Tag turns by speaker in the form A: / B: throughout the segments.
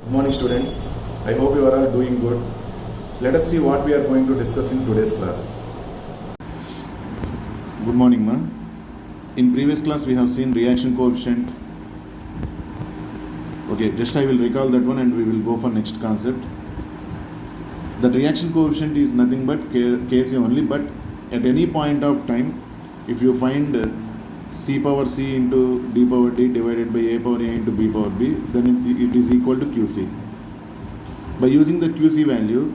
A: Good morning, students. I hope you are all doing good. Let us see what we are going to discuss in today's class. Good morning, ma. In previous class, we have seen reaction coefficient. Okay, just I will recall that one and we will go for next concept. The reaction coefficient is nothing but Kc only, but at any point of time, if you find c power c into d power d divided by a power a into b power b, then it is equal to Qc. By using the Qc value,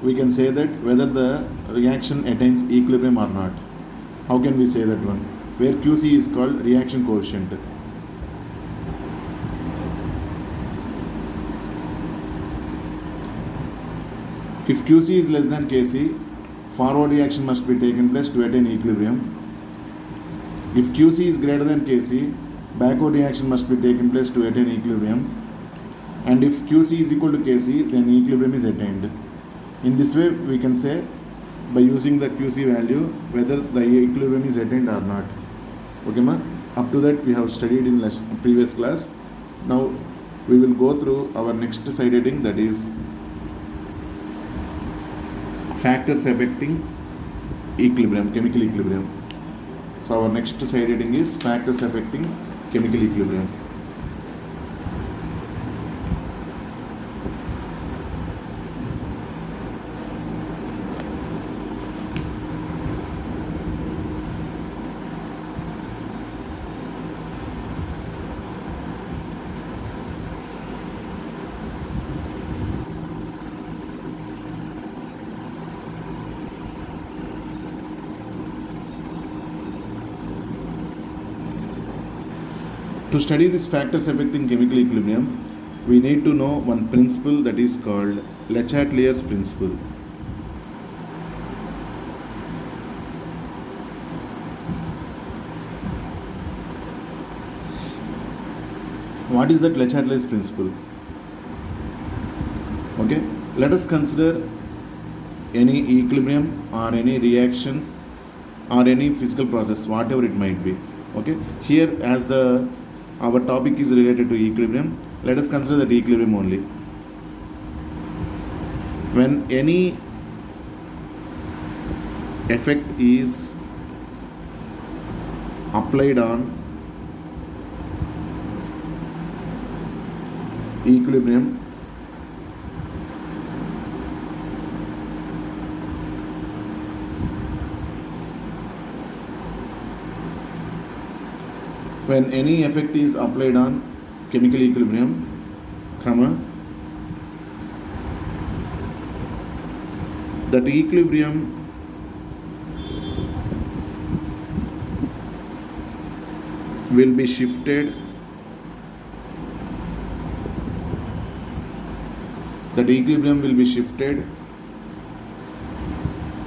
A: we can say that whether the reaction attains equilibrium or not. How can we say that one? Where Qc is called reaction coefficient. If Qc is less than Kc, forward reaction must be taken place to attain equilibrium. If Qc is greater than Kc, backward reaction must be taken place to attain equilibrium. And if Qc is equal to Kc, then equilibrium is attained. In this way, we can say by using the Qc value whether the equilibrium is attained or not. Okay, ma? Up to that we have studied in previous class. Now we will go through our next side heading, that is factors affecting equilibrium, chemical equilibrium. So our next side heading is factors affecting chemical equilibrium. To study these factors affecting chemical equilibrium, we need to know one principle, that is called Le Chatelier's principle. What is that Le Chatelier's principle? Okay, let us consider any equilibrium or any reaction or any physical process, whatever it might be. Okay, here as our topic is related to equilibrium, let us consider that equilibrium only. When any effect is applied on equilibrium, when any effect is applied on chemical equilibrium, that equilibrium will be shifted,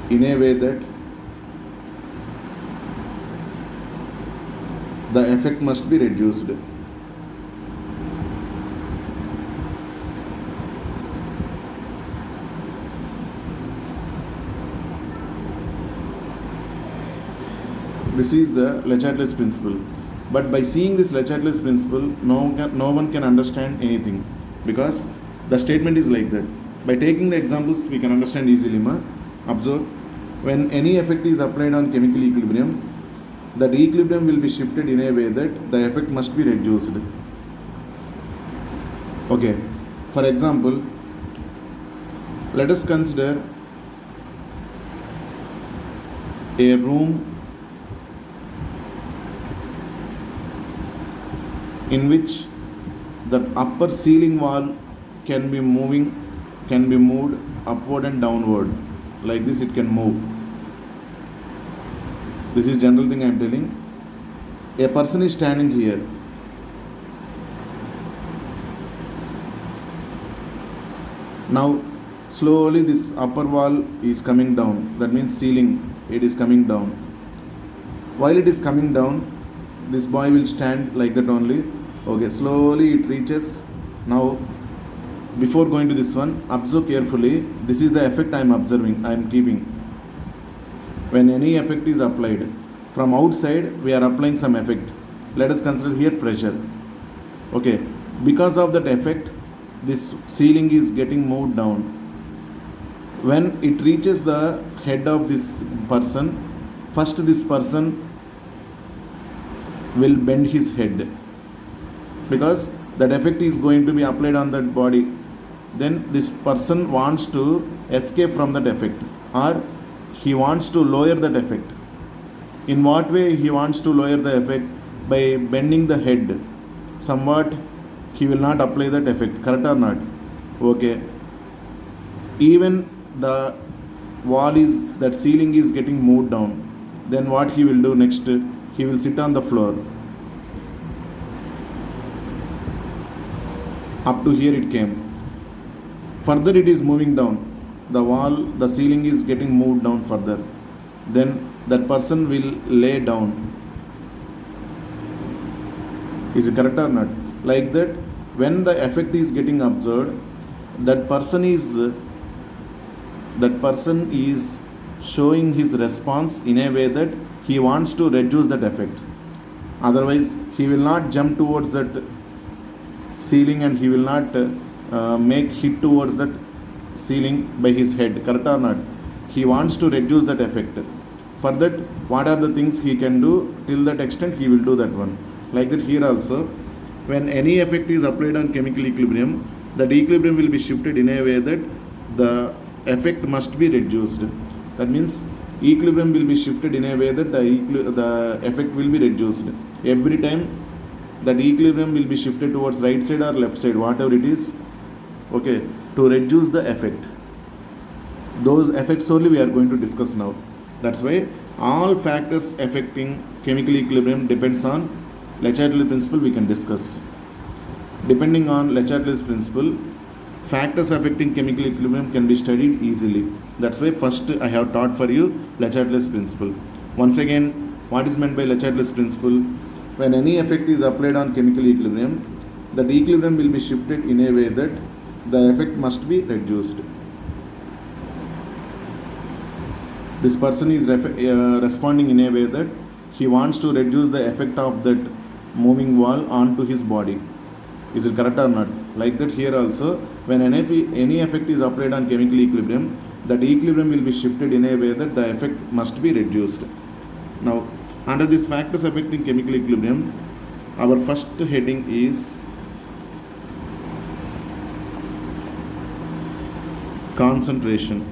A: in a way that the effect must be reduced. This is the Le Chatelier's principle. But by seeing this Le Chatelier's principle, no one can understand anything, because the statement is like that. By taking the examples, we can understand easily. Observe, when any effect is applied on chemical equilibrium, that equilibrium will be shifted in a way that the effect must be reduced. Okay, for example, let us consider a room in which the upper ceiling wall can be moved upward and downward. Like this it can move. This is general thing I am telling. A person is standing here. Now slowly this upper wall is coming down. That means ceiling, it is coming down. While it is coming down, this boy will stand like that only. Okay, slowly it reaches. Now before going to this one, observe carefully. This is the effect I am observing, I am keeping. When any effect is applied, from outside we are applying some effect. Let us consider here pressure. Okay, because of that effect, this ceiling is getting moved down. When it reaches the head of this person, first this person will bend his head, because that effect is going to be applied on that body. Then this person wants to escape from that effect, or he wants to lower that effect. In what way he wants to lower the effect? By bending the head somewhat, he will not apply that effect. Correct or not? Okay. Even the wall is, that ceiling is getting moved down. Then what he will do next? He will sit on the floor. Up to here it came. Further it is moving down. The wall, the ceiling is getting moved down further. Then that person will lay down. Is it correct or not? Like that, when the effect is getting observed, that person is showing his response in a way that he wants to reduce that effect. Otherwise, he will not jump towards that ceiling and he will not make hit towards that ceiling by his head. Correct or not? He wants to reduce that effect. For that, what are the things he can do? Till that extent, he will do that one. Like that here also, when any effect is applied on chemical equilibrium, that equilibrium will be shifted in a way that the effect must be reduced. That means equilibrium will be shifted in a way that the effect will be reduced. Every time that equilibrium will be shifted towards right side or left side, whatever it is, okay, to reduce the effect. Those effects only we are going to discuss now. That's why all factors affecting chemical equilibrium depends on Le Chatelier's principle we can discuss. Depending on Le Chatelier's principle, factors affecting chemical equilibrium can be studied easily. That's why first I have taught for you Le Chatelier's principle. Once again, what is meant by Le Chatelier's principle? When any effect is applied on chemical equilibrium, that equilibrium will be shifted in a way that the effect must be reduced. This person is responding in a way that he wants to reduce the effect of that moving wall onto his body. Is it correct or not? Like that here also, when any effect is applied on chemical equilibrium, that equilibrium will be shifted in a way that the effect must be reduced. Now, under these factors affecting chemical equilibrium, our first heading is concentration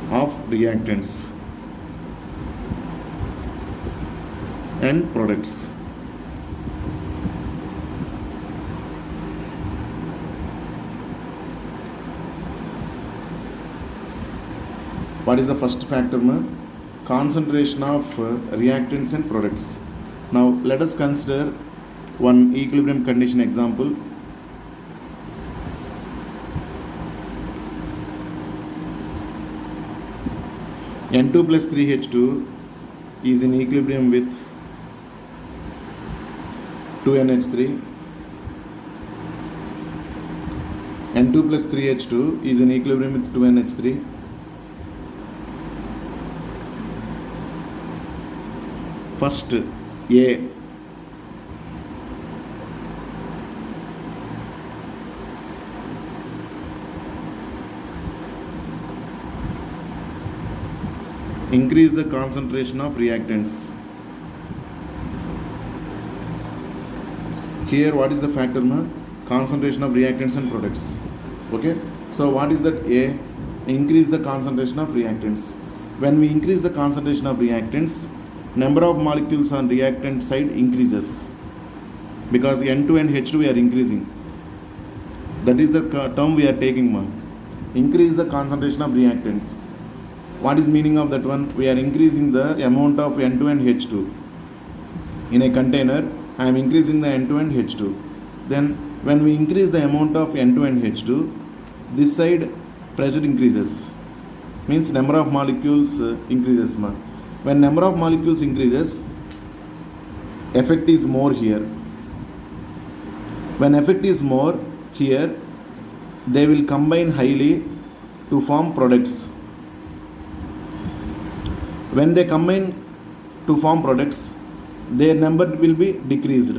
A: of reactants and products. What is the first factor? Concentration of reactants and products. Now let us consider one equilibrium condition example. N2 plus 3H2 is in equilibrium with 2NH3. N2 plus 3H2 is in equilibrium with 2NH3. First, A. Increase the concentration of reactants. Here, what is the factor? Concentration of reactants and products. Okay. So, what is that? A. Increase the concentration of reactants. When we increase the concentration of reactants, number of molecules on reactant side increases, because N2 and H2 we are increasing. That is the term we are taking. Increase the concentration of reactants. What is meaning of that one? We are increasing the amount of N2 and H2. In a container, I am increasing the N2 and H2. Then when we increase the amount of N2 and H2, this side pressure increases. Means number of molecules increases. When number of molecules increases, effect is more here. When effect is more here, they will combine highly to form products. When they combine to form products, their number will be decreased.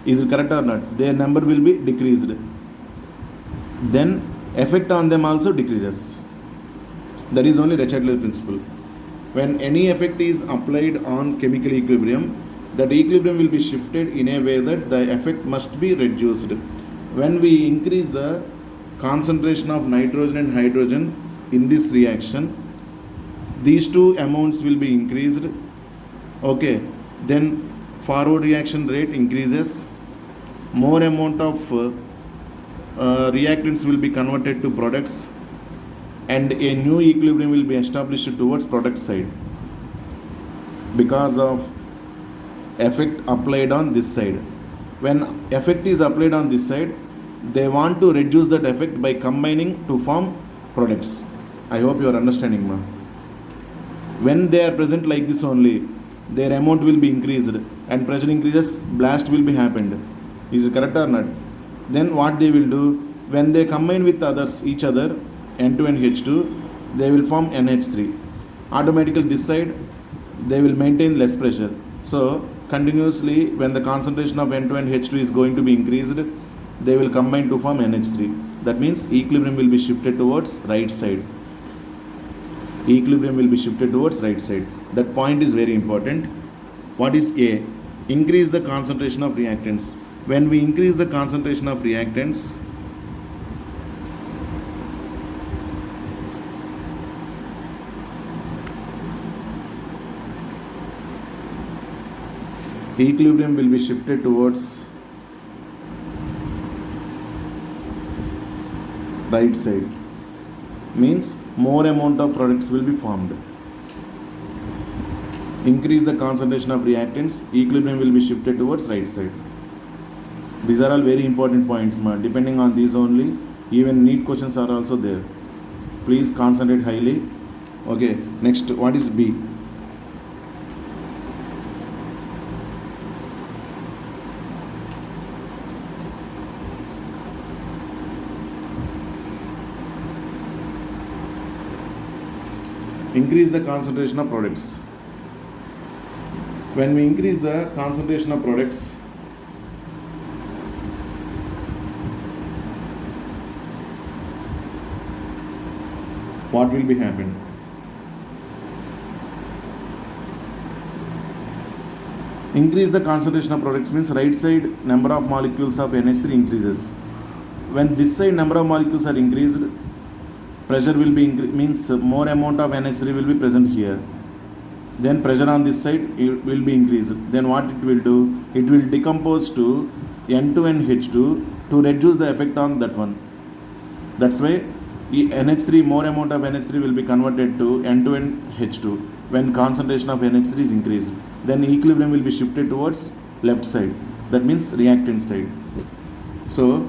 A: Is it correct or not? Their number will be decreased. Then effect on them also decreases. That is only Le-Chatelier principle. When any effect is applied on chemical equilibrium, that equilibrium will be shifted in a way that the effect must be reduced. When we increase the concentration of nitrogen and hydrogen in this reaction, these two amounts will be increased. Okay, then forward reaction rate increases, more amount of reactants will be converted to products, and a new equilibrium will be established towards product side because of effect applied on this side. When effect is applied on this side, they want to reduce that effect by combining to form products. I hope you are understanding, ma. When they are present like this only, their amount will be increased, and pressure increases, blast will be happened. Is it correct or not? Then what they will do, when they combine with each other, N2NH2, they will form NH3. Automatically this side, they will maintain less pressure. So continuously, when the concentration of N2NH2 is going to be increased, they will combine to form NH3. That means equilibrium will be shifted towards right side. Equilibrium will be shifted towards right side. That point is very important. What is A? Increase the concentration of reactants. When we increase the concentration of reactants, equilibrium will be shifted towards right side. Means more amount of products will be formed. Increase the concentration of reactants, equilibrium will be shifted towards right side. These are all very important points, ma. Depending on these only, even NEET questions are also there. Please concentrate highly. Okay, next, what is B? Increase the concentration of products. When we increase the concentration of products, what will be happen? Increase the concentration of products means right side number of molecules of NH3 increases. When this side number of molecules are increased, pressure will be means more amount of NH3 will be present here. Then pressure on this side will be increased. Then what it will do? It will decompose to N2NH2 to reduce the effect on that one. That's why NH3, more amount of NH3 will be converted to N2NH2 when concentration of NH3 is increased. Then equilibrium will be shifted towards left side. That means reactant side. So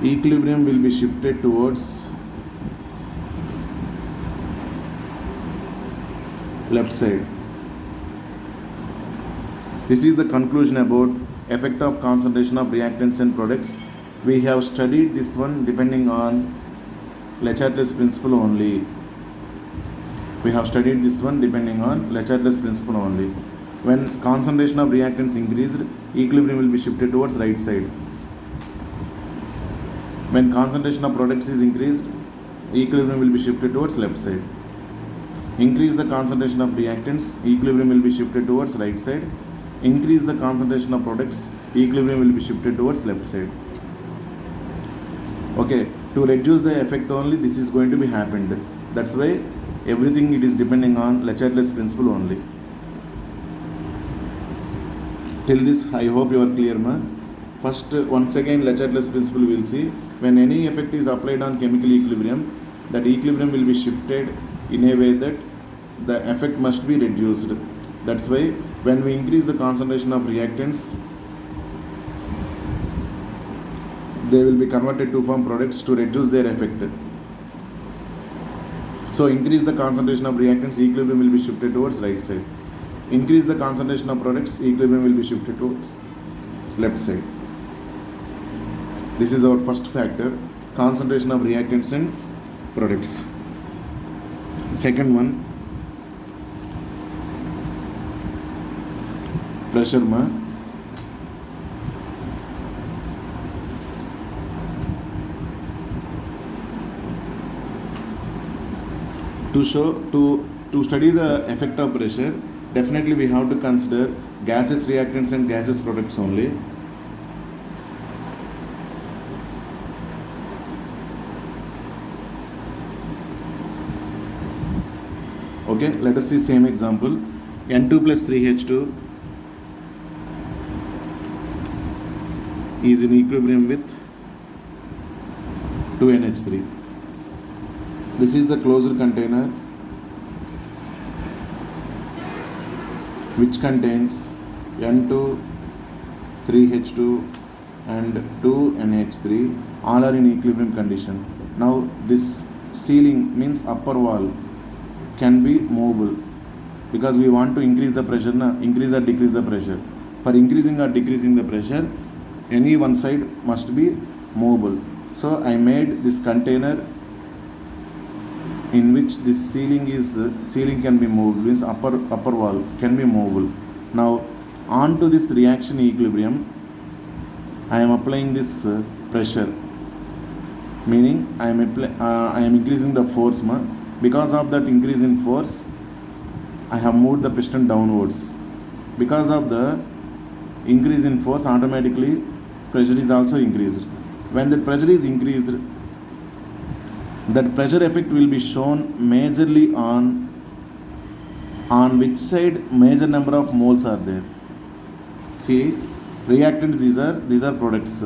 A: equilibrium will be shifted towards left side. This is the conclusion about effect of concentration of reactants and products. We have studied this one depending on Le-Chatelier's principle only. We have studied this one depending on Le-Chatelier's principle only. When concentration of reactants increased, equilibrium will be shifted towards right side. When concentration of products is increased, equilibrium will be shifted towards left side. Increase the concentration of reactants, equilibrium will be shifted towards right side. Increase the concentration of products, equilibrium will be shifted towards left side. Okay, to reduce the effect only, this is going to be happened. That's why everything it is depending on Le-Chatelier's principle only. Till this, I hope you are clear, ma. First, once again, Le-Chatelier's principle we will see. When any effect is applied on chemical equilibrium, that equilibrium will be shifted in a way that the effect must be reduced. That's why when we increase the concentration of reactants, they will be converted to form products to reduce their effect. So increase the concentration of reactants, equilibrium will be shifted towards right side. Increase the concentration of products, equilibrium will be shifted towards left side. This is our first factor, concentration of reactants and products. Second one, pressure ma. To study the effect of pressure, definitely we have to consider gaseous reactants and gaseous products only. Okay, let us see same example. N2 plus 3H2 is in equilibrium with 2NH3. This is the closed container which contains N2, 3H2 and 2NH3, all are in equilibrium condition. Now this sealing means upper wall can be movable because we want to increase the pressure, increase or decrease the pressure. For increasing or decreasing the pressure, any one side must be movable. So I made this container in which this sealing can be moved, means upper wall can be movable. Now on to this reaction equilibrium, I am applying this pressure, meaning I am increasing the force. Because of that increase in force, I have moved the piston downwards. Because of the increase in force, automatically pressure is also increased. When the pressure is increased, that pressure effect will be shown majorly on which side major number of moles are there. See, reactants, these are products.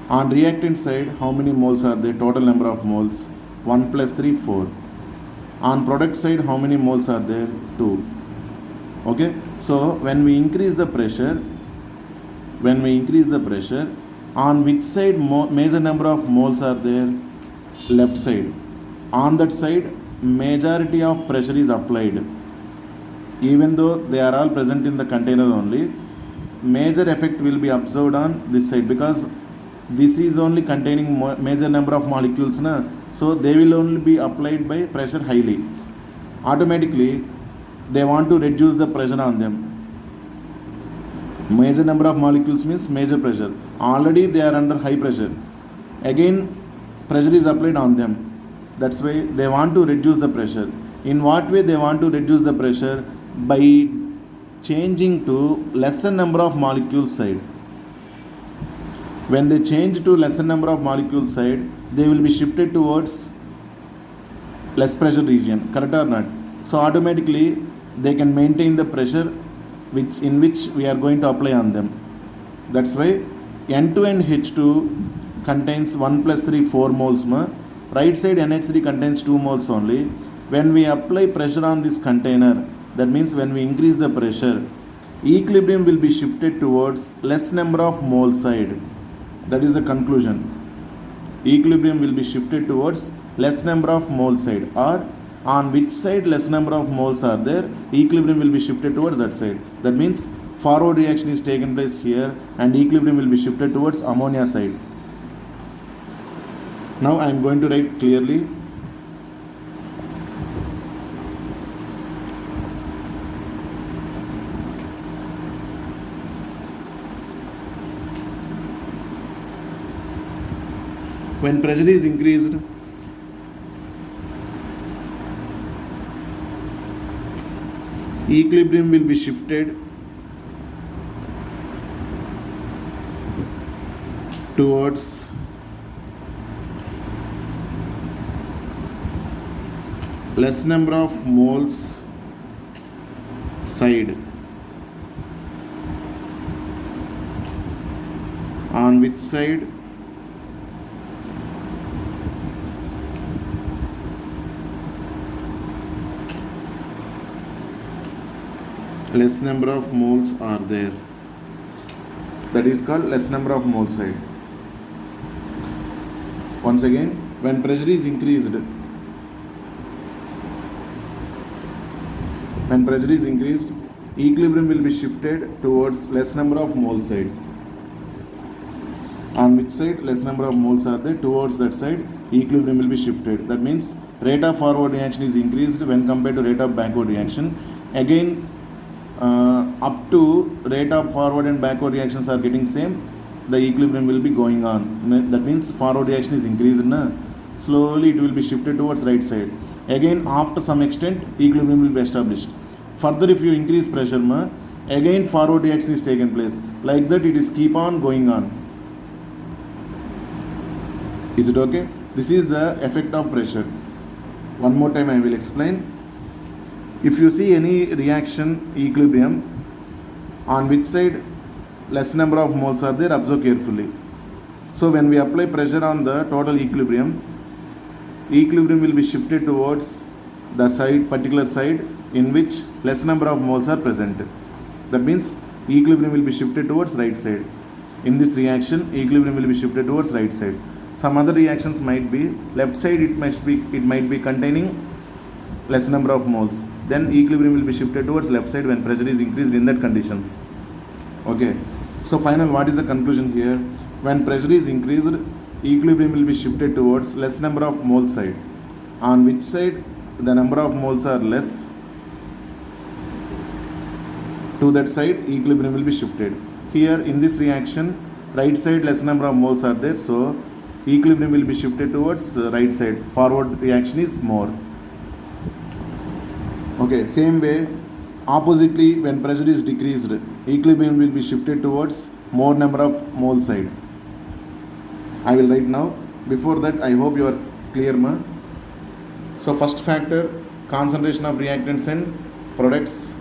A: On reactant side, how many moles are there? Total number of moles 1 plus 3, 4. On product side, how many moles are there? 2. Okay, so when we increase the pressure, on which side major number of moles are there? Left side. On that side, majority of pressure is applied. Even though they are all present in the container only, major effect will be observed on this side because this is only containing major number of molecules, so they will only be applied by pressure highly. Automatically, they want to reduce the pressure on them. Major number of molecules means major pressure. Already they are under high pressure. Again, pressure is applied on them. That's why they want to reduce the pressure. In what way they want to reduce the pressure? By changing to lesser number of molecules side. When they change to lesser number of molecules side, they will be shifted towards less pressure region. Correct or not? So automatically they can maintain the pressure in which we are going to apply on them. That's why N2 and H2 contains 1 plus 3, 4 moles. Right side NH3 contains 2 moles only. When we apply pressure on this container, that means when we increase the pressure, equilibrium will be shifted towards less number of mole side. That is the conclusion. Equilibrium will be shifted towards less number of mole side, or on which side less number of moles are there, equilibrium will be shifted towards that side. That means forward reaction is taken place here and equilibrium will be shifted towards ammonia side. Now I am going to write clearly. When pressure is increased, equilibrium will be shifted towards less number of moles side, on which side less number of moles are there. That is called less number of mole side. Once again, when pressure is increased, equilibrium will be shifted towards less number of mole side. On which side less number of moles are there, towards that side equilibrium will be shifted. That means rate of forward reaction is increased when compared to rate of backward reaction. Again, up to rate of forward and backward reactions are getting same, the equilibrium will be going on. That means forward reaction is increased, slowly it will be shifted towards right side. Again, after some extent equilibrium will be established. Further, if you increase pressure, again forward reaction is taken place. Like that it is keep on going on. Is it okay? This is the effect of pressure. One more time I will explain. If you see any reaction equilibrium, on which side less number of moles are there, observe carefully. So when we apply pressure on the total equilibrium will be shifted towards the side, particular side in which less number of moles are present. That means equilibrium will be shifted towards right side. In this reaction, equilibrium will be shifted towards right side. Some other reactions might be left side, it might be containing less number of moles. Then equilibrium will be shifted towards left side when pressure is increased in that conditions. Okay. So final, what is the conclusion here? When pressure is increased, equilibrium will be shifted towards less number of mole side. On which side the number of moles are less, to that side equilibrium will be shifted. Here in this reaction, right side less number of moles are there, so equilibrium will be shifted towards right side. Forward reaction is more. Okay, same way, oppositely, when pressure is decreased, equilibrium will be shifted towards more number of mole side. I will write now. Before that, I hope you are clear, So first factor, concentration of reactants and products.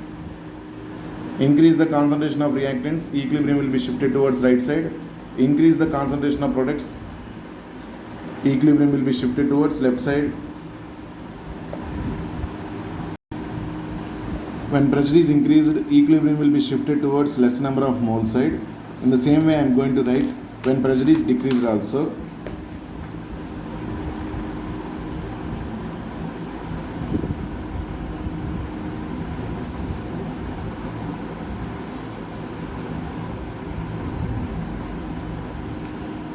A: Increase the concentration of reactants, equilibrium will be shifted towards right side. Increase the concentration of products, equilibrium will be shifted towards left side. When pressure is increased, equilibrium will be shifted towards less number of mole side. In the same way, I am going to write when pressure is decreased also.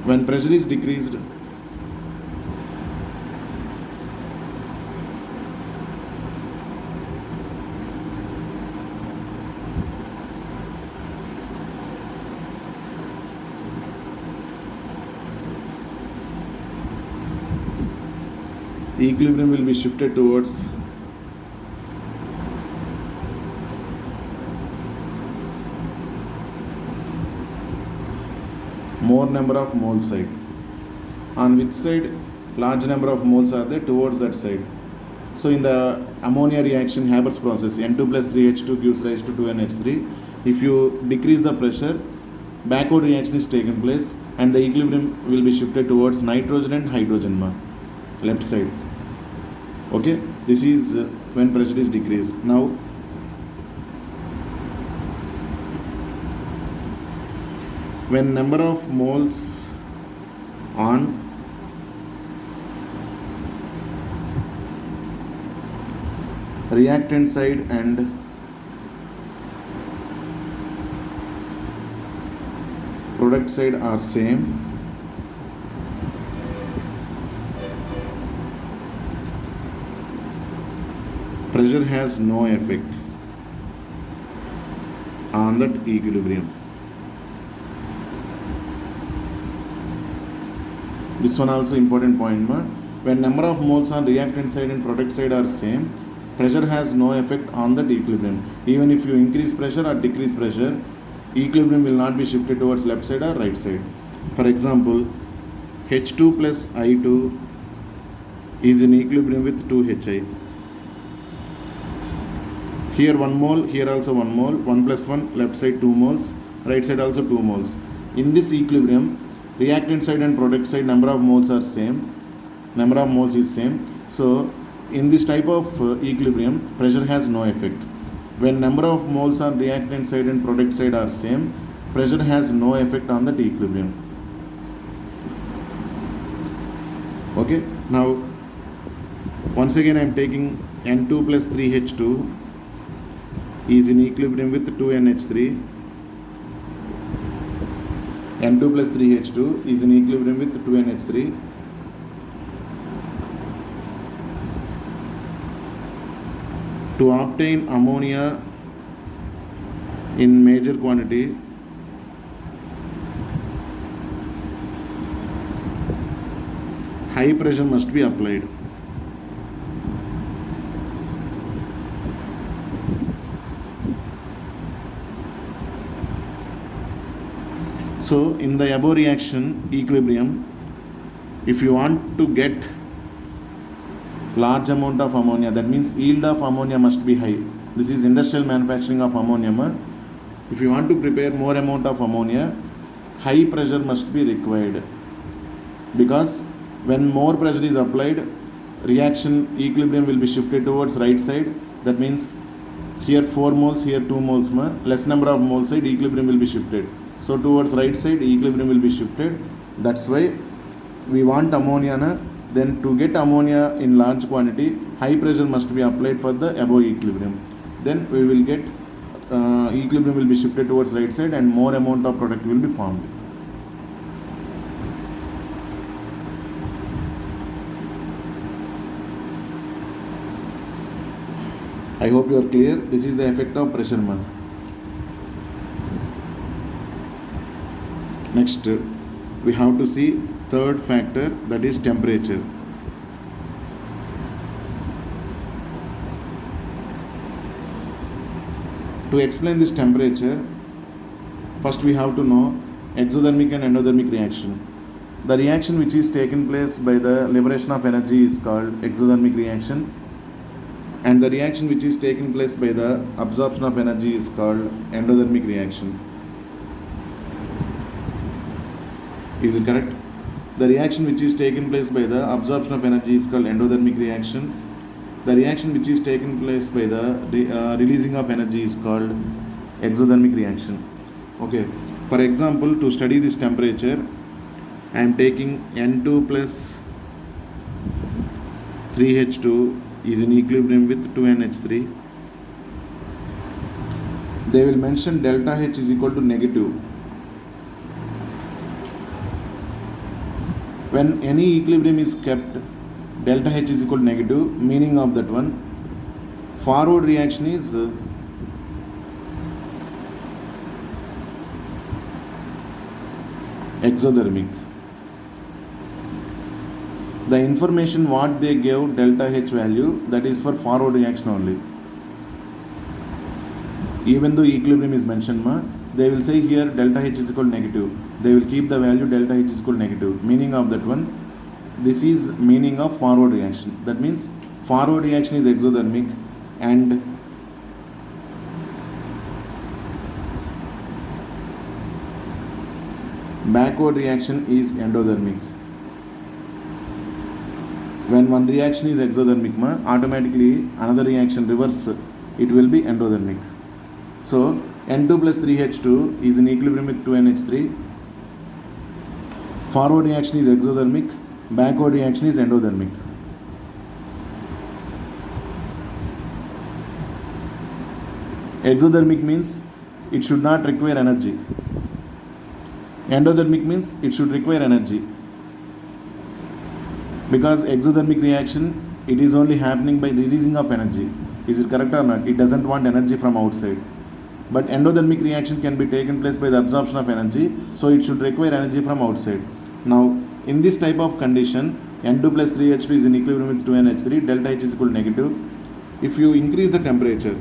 A: When pressure is decreased, equilibrium will be shifted towards more number of mole side. On which side large number of moles are there, towards that side. So in the ammonia reaction Haber's process, N2 plus 3H2 gives rise to 2NH3. If you decrease the pressure, backward reaction is taken place and the equilibrium will be shifted towards nitrogen and hydrogen, left side. Okay, this is when pressure is decreased. Now when number of moles on reactant side and product side are same, pressure has no effect on that equilibrium. This one also important point, when number of moles on reactant side and product side are same, pressure has no effect on that equilibrium. Even if you increase pressure or decrease pressure, equilibrium will not be shifted towards left side or right side. For example, H2 plus I2 is in equilibrium with 2HI. Here 1 mole, here also 1 mole, 1 plus 1, left side 2 moles, right side also 2 moles. In this equilibrium, reactant side and product side number of moles are same, number of moles is same. So in this type of equilibrium, pressure has no effect. When number of moles on reactant side and product side are same, pressure has no effect on that equilibrium. Okay, now once again I am taking N2 plus 3H2 is in equilibrium with 2NH3. N2 plus 3H2 is in equilibrium with 2NH3. To obtain ammonia in major quantity, high pressure must be applied. So in the above reaction equilibrium, if you want to get large amount of ammonia, that means yield of ammonia must be high. This is industrial manufacturing of ammonia. If you want to prepare more amount of ammonia, high pressure must be required, because when more pressure is applied, reaction equilibrium will be shifted towards right side. That means here 4 moles, here 2 moles, less number of moles side, equilibrium will be shifted. So towards right side, equilibrium will be shifted. That's why we want ammonia. Then to get ammonia in large quantity, high pressure must be applied for the above equilibrium. Then we will get equilibrium will be shifted towards right side and more amount of product will be formed. I hope you are clear. This is the effect of pressure. Next, we have to see third factor, that is temperature. To explain this temperature, first we have to know exothermic and endothermic reaction. The reaction which is taken place by the liberation of energy is called exothermic reaction, and the reaction which is taken place by the absorption of energy is called endothermic reaction. Is it correct? The reaction which is taken place by the absorption of energy is called endothermic reaction. The reaction which is taken place by the releasing of energy is called exothermic reaction. Okay. For example, to study this temperature, I am taking N2 plus 3H2 is in equilibrium with 2NH3. They will mention delta H is equal to negative. When any equilibrium is kept, delta H is equal to negative, meaning of that one, forward reaction is exothermic. The information what they gave delta H value, that is for forward reaction only. Even though equilibrium is mentioned, they will say here delta H is equal to negative. They will keep the value delta H is equal to negative. Meaning of that one, this is meaning of forward reaction. That means forward reaction is exothermic and backward reaction is endothermic. When one reaction is exothermic, automatically another reaction reverse, it will be endothermic. So N2 plus 3H2 is in equilibrium with 2NH3. Forward reaction is exothermic, backward reaction is endothermic. Exothermic means it should not require energy. Endothermic means it should require energy. Because exothermic reaction, it is only happening by releasing of energy. Is it correct or not? It doesn't want energy from outside. But endothermic reaction can be taken place by the absorption of energy, so it should require energy from outside. Now, in this type of condition, N2 plus 3H2 is in equilibrium with 2NH3, delta H is equal to negative. If you increase the temperature,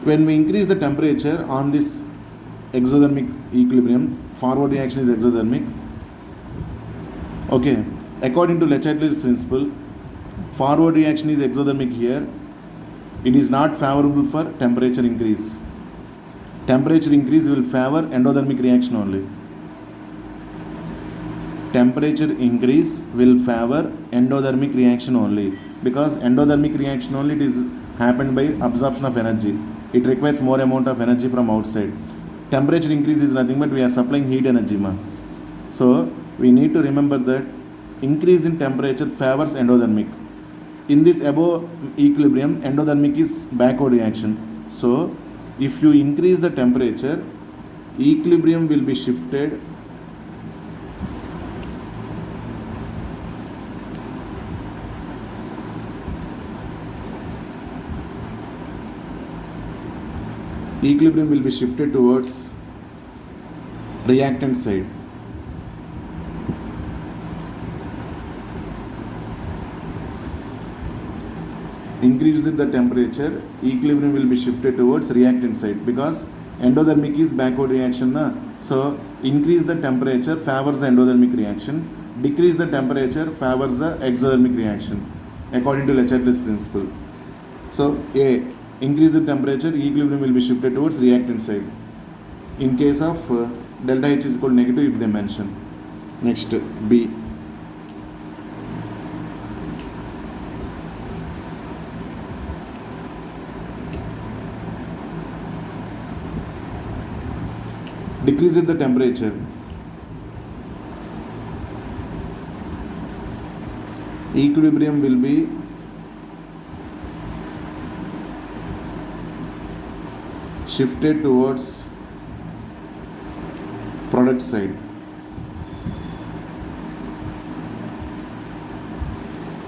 A: when we increase the temperature on this exothermic equilibrium, forward reaction is exothermic. Okay, according to Le Chatelier's principle, forward reaction is exothermic here. It is not favorable for temperature increase. Temperature increase will favor endothermic reaction only. Temperature increase will favor endothermic reaction only, because endothermic reaction only it is happened by absorption of energy. It requires more amount of energy from outside. temperature increase is nothing but we are supplying heat energy. So we need to remember that increase in temperature favors endothermic. In this above equilibrium, endothermic is backward reaction. So if you increase the temperature, equilibrium will be shifted towards reactant side. Increase the temperature, equilibrium will be shifted towards reactant side because endothermic is backward reaction. So increase the temperature favors the endothermic reaction, decrease the temperature favors the exothermic reaction according to Le Chatelier's principle. So A, increase the temperature, equilibrium will be shifted towards reactant side. In case of delta H is equal to negative if they mention. Next, B. Decrease the temperature, equilibrium will be shifted towards product side.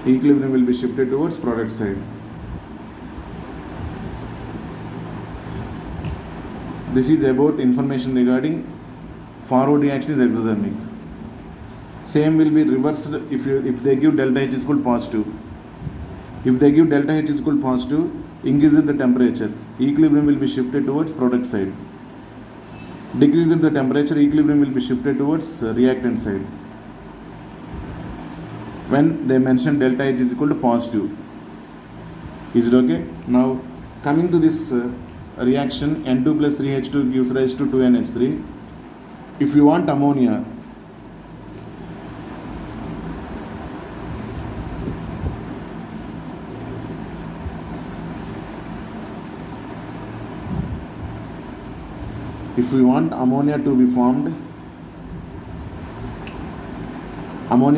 A: Equilibrium will be shifted towards product side. This is about information regarding forward reaction is exothermic. Same will be reversed if they give delta H is equal to positive. If they give delta H is equal to positive, increase the temperature, equilibrium will be shifted towards product side. Decrease the temperature, equilibrium will be shifted towards reactant side. When they mention delta H is equal to positive. Is it okay? Now coming to this reaction, N2 plus 3H2 gives rise to 2NH3. If you want ammonia,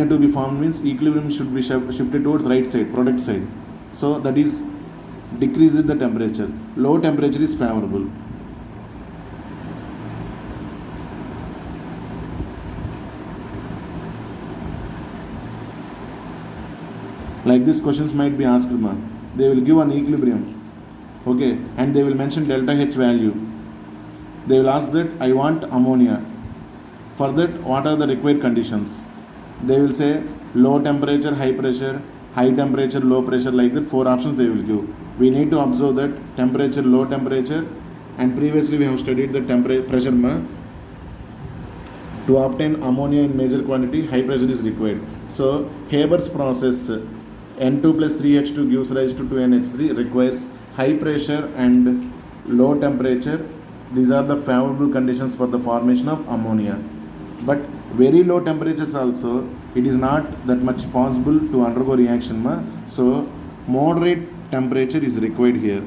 A: to be formed means equilibrium should be shifted towards right side, product side. So that is decreases the temperature. Low temperature is favorable. Like this questions might be asked, they will give an equilibrium, okay, and they will mention delta H value. They will ask that I want ammonia. For that, what are the required conditions? They will say low temperature, high pressure, high temperature, low pressure, like that 4 options they will give. We need to observe that temperature, low temperature, and previously we have studied the pressure. To obtain ammonia in major quantity, high pressure is required. So Haber's process, N2 plus 3H2 gives rise to 2NH3, requires high pressure and low temperature. These are the favorable conditions for the formation of ammonia. But very low temperatures also, it is not that much possible to undergo reaction. So moderate temperature is required here.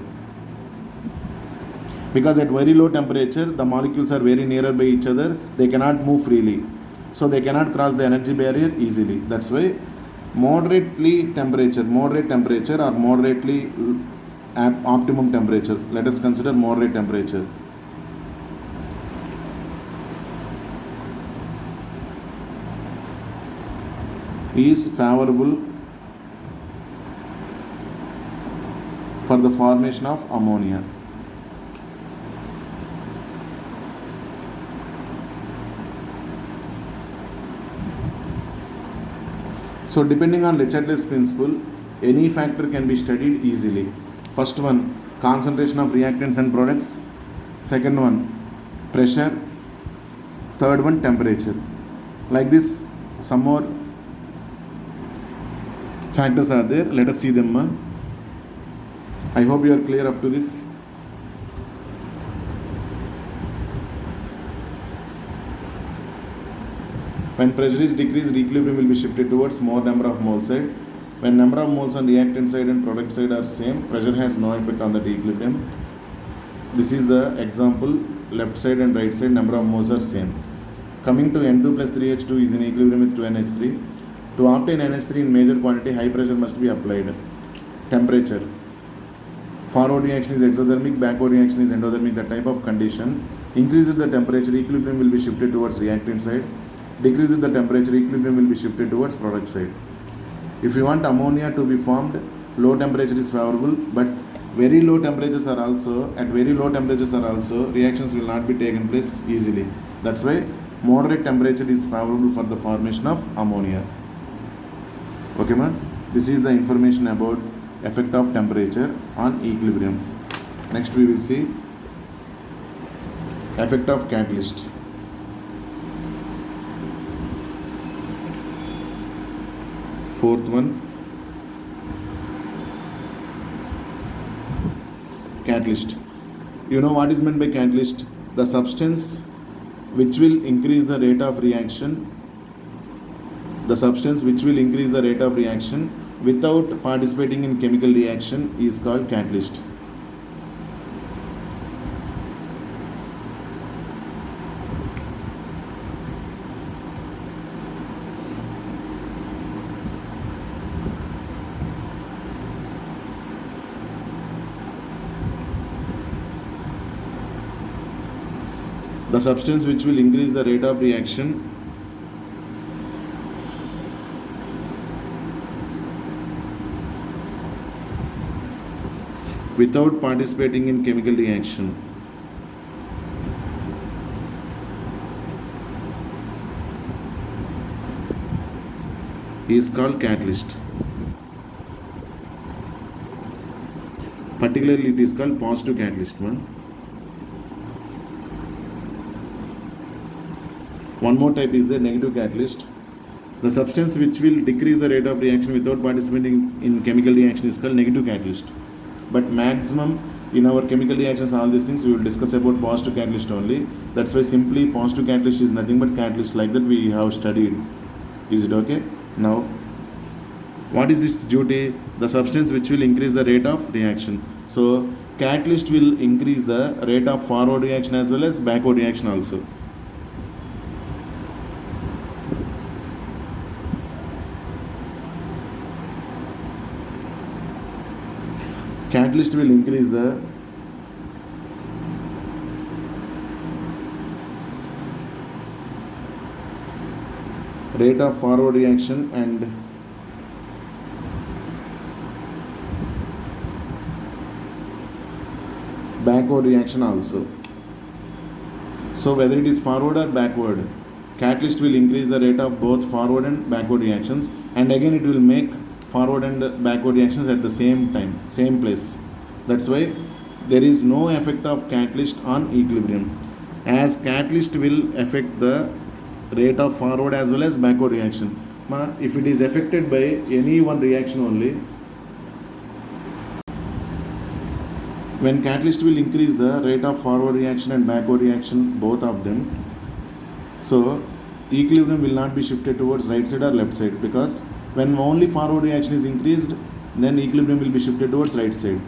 A: Because at very low temperature, the molecules are very near by each other, they cannot move freely. So they cannot cross the energy barrier easily. That's why moderate temperature or moderately optimum temperature. Let us consider moderate temperature. Is favorable for the formation of ammonia. So depending on Le Chatelier's principle, any factor can be studied easily. First one, concentration of reactants and products. Second one, pressure. Third one, temperature. Like this, some more factors are there. Let us see them. I hope you are clear up to this. When pressure is decreased, equilibrium will be shifted towards more number of moles side. When number of moles on reactant side and product side are same, pressure has no effect on the equilibrium. This is the example left side and right side, number of moles are same. Coming to N2 plus 3H2 is in equilibrium with 2NH3. To obtain NH3 in major quantity, high pressure must be applied. Temperature. Forward reaction is exothermic, backward reaction is endothermic. The type of condition increases the temperature, equilibrium will be shifted towards reactant side. Decreases the temperature, equilibrium will be shifted towards product side. If you want ammonia to be formed, low temperature is favorable, but very low temperatures are also reactions will not be taken place easily. That's why moderate temperature is favorable for the formation of ammonia. Okay, man. This is the information about effect of temperature on equilibrium. Next we will see effect of catalyst. Fourth one, catalyst. You know what is meant by catalyst? The substance which will increase the rate of reaction. The substance which will increase the rate of reaction without participating in chemical reaction is called catalyst. The substance which will increase the rate of reaction without participating in chemical reaction is called catalyst. Particularly it is called positive catalyst. One more type is the negative catalyst. The substance which will decrease the rate of reaction without participating in chemical reaction is called negative catalyst. But maximum in our chemical reactions, all these things we will discuss about positive catalyst only. That's why simply positive catalyst is nothing but catalyst, like that we have studied. Is it okay? Now, what is this duty? The substance which will increase the rate of reaction. So catalyst will increase the rate of forward reaction as well as backward reaction also. Catalyst will increase the rate of forward reaction and backward reaction also. So whether it is forward or backward, catalyst will increase the rate of both forward and backward reactions, and again it will make forward and backward reactions at the same time, same place. That's why there is no effect of catalyst on equilibrium, as catalyst will affect the rate of forward as well as backward reaction. If it is affected by any one reaction only, when catalyst will increase the rate of forward reaction and backward reaction, both of them, so equilibrium will not be shifted towards right side or left side, because when only forward reaction is increased, then equilibrium will be shifted towards right side.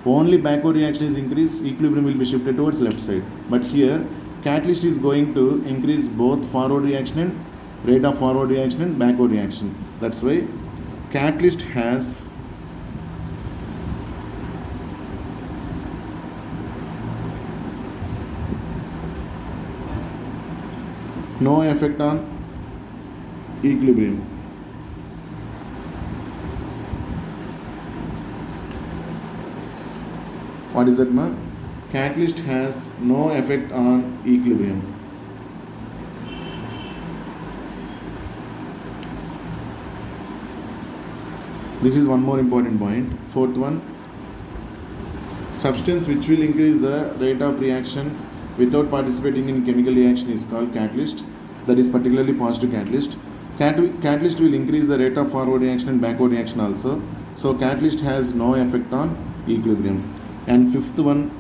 A: Only backward reaction is increased, equilibrium will be shifted towards left side. But here catalyst is going to increase both forward reaction and rate of forward reaction and backward reaction. That's why catalyst has no effect on equilibrium. What is that, ma? Catalyst has no effect on equilibrium. This is one more important point. Fourth one, substance which will increase the rate of reaction without participating in chemical reaction is called catalyst. That is particularly positive catalyst. Catalyst will increase the rate of forward reaction and backward reaction also. So catalyst has no effect on equilibrium. And fifth one,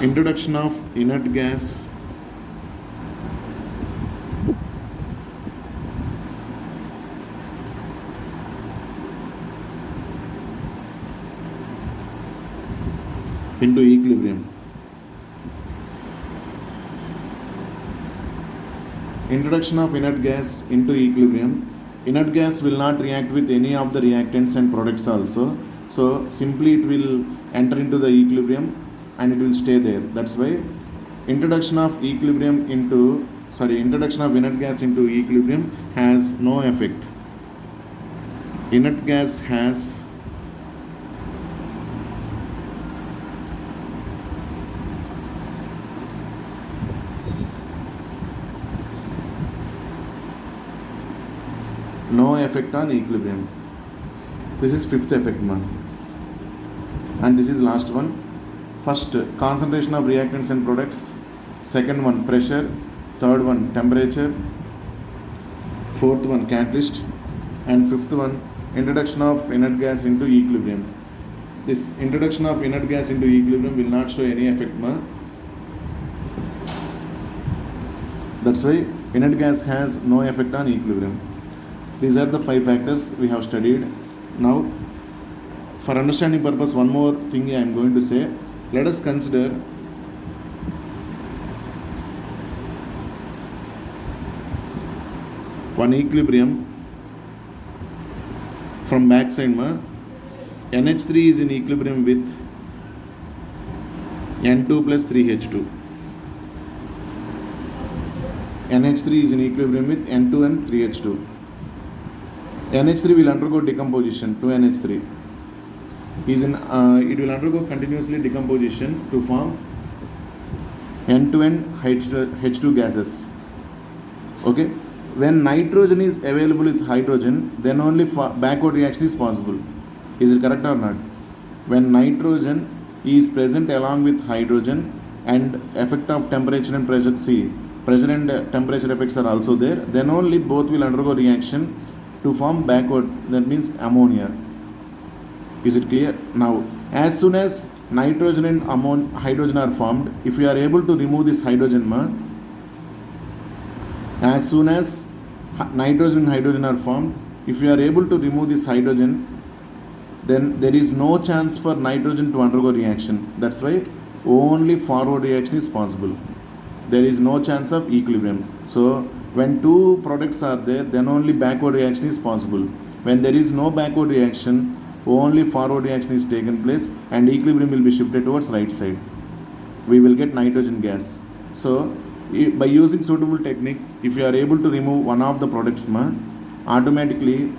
A: introduction of inert gas into equilibrium. Introduction of inert gas into equilibrium. Inert gas will not react with any of the reactants and products also. So simply it will enter into the equilibrium and it will stay there. That's why introduction of inert gas into equilibrium has no effect. Inert gas has no effect on equilibrium. This is fifth effect, man. And this is last one. First, concentration of reactants and products. Second one, pressure. Third one, temperature. Fourth one, catalyst. And fifth one, introduction of inert gas into equilibrium. This introduction of inert gas into equilibrium will not show any effect, man. That's why inert gas has no effect on equilibrium. These are the 5 factors we have studied. Now, for understanding purpose, one more thing I am going to say. Let us consider one equilibrium from backside. NH3 is in equilibrium with N2 plus 3H2. NH3 is in equilibrium with N2 and 3H2. NH3 will undergo decomposition to NH3. It will undergo continuously decomposition to form N2 and H2 gases. Okay. When nitrogen is available with hydrogen, then only backward reaction is possible. Is it correct or not? When nitrogen is present along with hydrogen and effect of temperature and pressure, pressure and temperature effects are also there, then only both will undergo reaction to form backward, that means ammonia. Is it clear? Now, as soon as nitrogen and hydrogen are formed, if we are able to remove this hydrogen, as soon as nitrogen and hydrogen are formed, if we are able to remove this hydrogen, then there is no chance for nitrogen to undergo reaction. That's why only forward reaction is possible. There is no chance of equilibrium. So, when two products are there, then only backward reaction is possible. When there is no backward reaction, only forward reaction is taken place and equilibrium will be shifted towards right side. We will get nitrogen gas. So, by using suitable techniques, if you are able to remove one of the products, automatically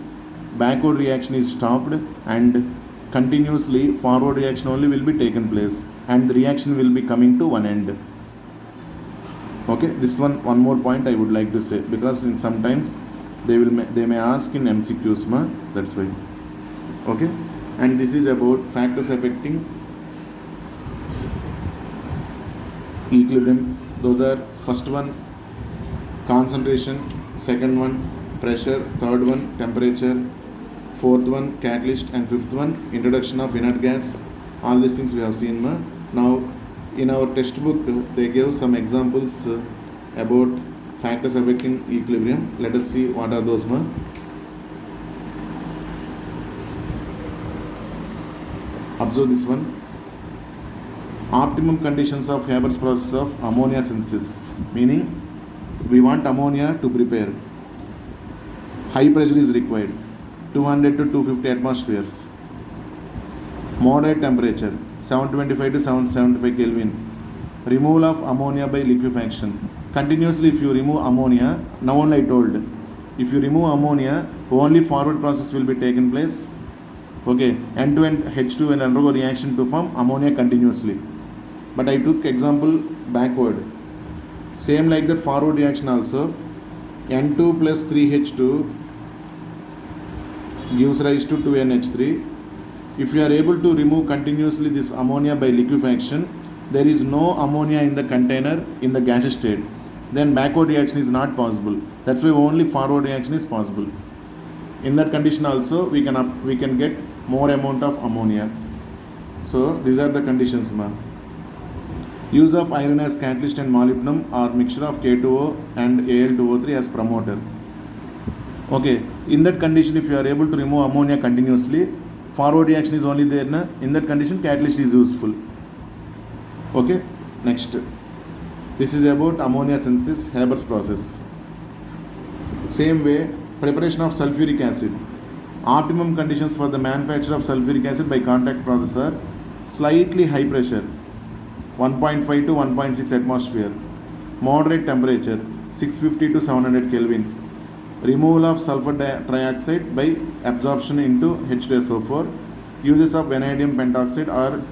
A: backward reaction is stopped and continuously forward reaction only will be taken place and the reaction will be coming to one end. Okay, this one more point I would like to say, because in sometimes they may ask in MCQs, that's why. Okay, and this is about factors affecting equilibrium. Those are first one concentration, second one pressure, third one temperature, fourth one catalyst, and fifth one introduction of inert gas. All these things we have seen. Now in our textbook they gave some examples about factors affecting equilibrium. Let us see what are those. Observe this one. Optimum conditions of Haber's process of ammonia synthesis, meaning we want ammonia to prepare. High pressure is required, 200 to 250 atmospheres. Moderate temperature, 725 to 775 Kelvin. Removal of ammonia by liquefaction. Continuously if you remove ammonia, now only I told, if you remove ammonia, only forward process will be taken place. Okay, N2 and H2 will undergo reaction to form ammonia continuously. But I took example backward. Same like that forward reaction also. N2 plus 3H2 gives rise to 2NH3. If you are able to remove continuously this ammonia by liquefaction, there is no ammonia in the container in the gaseous state. Then backward reaction is not possible. That's why only forward reaction is possible. In that condition also we can get more amount of ammonia. So these are the conditions. Use of iron as catalyst and molybdenum or mixture of K2O and Al2O3 as promoter. Okay, in that condition if you are able to remove ammonia continuously, forward reaction is only there. In that condition catalyst is useful. Okay, next. This is about ammonia synthesis, Haber's process. Same way, preparation of sulfuric acid. Optimum conditions for the manufacture of sulfuric acid by contact process are slightly high pressure, 1.5 to 1.6 atmosphere, moderate temperature, 650 to 700 Kelvin, removal of sulfur trioxide by absorption into H2SO4, uses of vanadium pentoxide or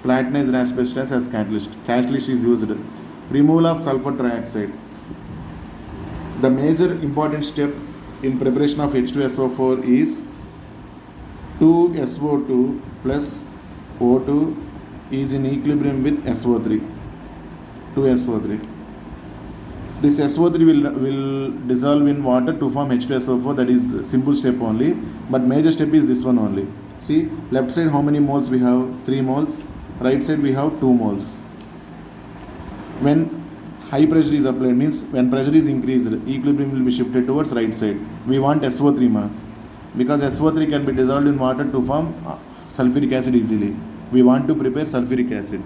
A: platinized asbestos as catalyst. Catalyst is used. Removal of sulfur trioxide. The major important step in preparation of H2SO4 is 2SO2 plus O2 is in equilibrium with SO3. 2SO3. This SO3 will dissolve in water to form H2SO4. That is simple step only. But major step is this one only. See, left side how many moles we have? 3 moles. Right side we have 2 moles. When high pressure is applied, means when pressure is increased, equilibrium will be shifted towards right side. We want SO3 ma, because SO3 can be dissolved in water to form sulfuric acid easily. We want to prepare sulfuric acid.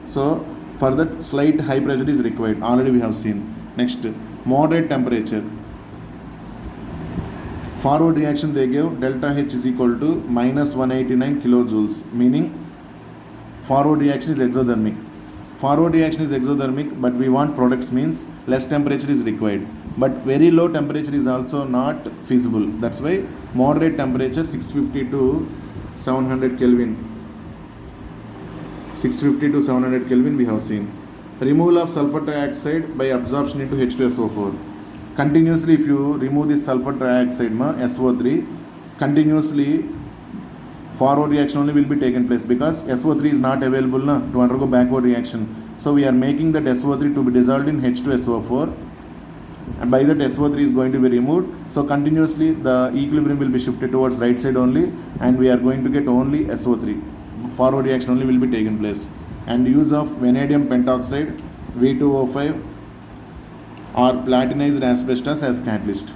A: So for that slight high pressure is required. Already we have seen. Next, moderate temperature. Forward reaction they gave delta H is equal to minus 189 kilojoules, meaning forward reaction is exothermic. Forward reaction is exothermic, but we want products, means less temperature is required. But very low temperature is also not feasible. That's why moderate temperature 650 to 700 Kelvin. 650 to 700 Kelvin we have seen. Removal of sulfur trioxide by absorption into H2SO4. Continuously, if you remove this sulfur trioxide, SO3, continuously forward reaction only will be taken place, because SO3 is not available to undergo backward reaction. So we are making that SO3 to be dissolved in H2SO4, and by that SO3 is going to be removed. So continuously the equilibrium will be shifted towards right side only, and we are going to get only SO3. Forward reaction only will be taken place. And use of vanadium pentoxide, V2O5 or platinized asbestos as catalyst.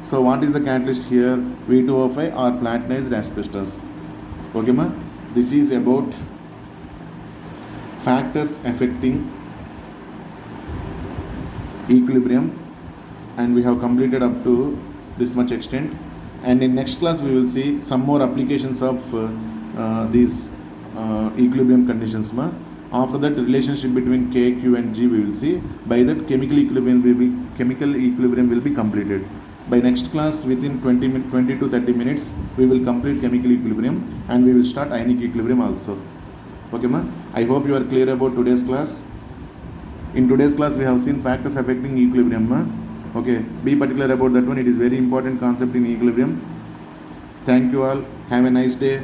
A: So what is the catalyst here? V2O5 or platinized asbestos. Okay ma? This is about factors affecting equilibrium, and we have completed up to this much extent. And in next class we will see some more applications of these equilibrium conditions ma. After that, relationship between K, Q and G we will see. By that, chemical equilibrium will be completed. By next class, within 20 to 30 minutes, we will complete chemical equilibrium, and we will start ionic equilibrium also. Okay ma? I hope you are clear about today's class. In today's class, we have seen factors affecting equilibrium ma. Okay, be particular about that one. It is very important concept in equilibrium. Thank you all. Have a nice day.